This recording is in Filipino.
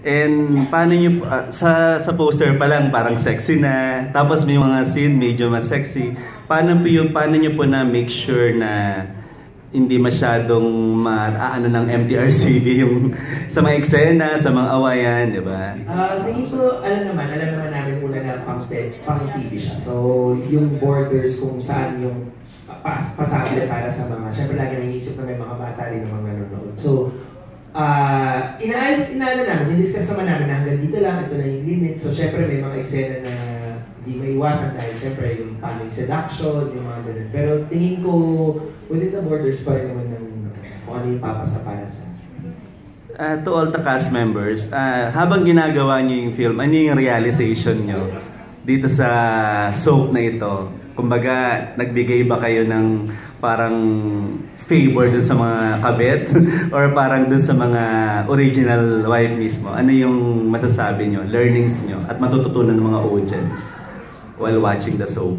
And paano nyo, sa poster pa lang parang sexy na, tapos may mga scene medyo mas sexy. Paano nyo po na make sure na hindi masyadong ano ng MTRCB yung sa mga eksena, sa mga awayan, di ba? Tingin ko, alam naman namin una na pang TV siya. So, yung borders kung saan yung pasable para sa mga, syempre lagi nang-iisip na may mga bata rin ng mga nanonood. So, inaano namin, i-discuss naman namin na hanggang dito lang, ito na yung limit. So, syempre may mga eksena na hindi maiwasan dahil syempre yung paano yung seduction, yung mga ganun. Pero tingin ko, within the borders pa rin naman ng kung ano yung papasa para sa to all the cast members, habang ginagawa niyo yung film, ano yung realization niyo dito sa soap na ito? Kumbaga, nagbigay ba kayo ng parang favor dun sa mga kabet or parang dun sa mga original wife mismo? Ano yung masasabi nyo, learnings nyo at matututunan ng mga audience while watching the soap?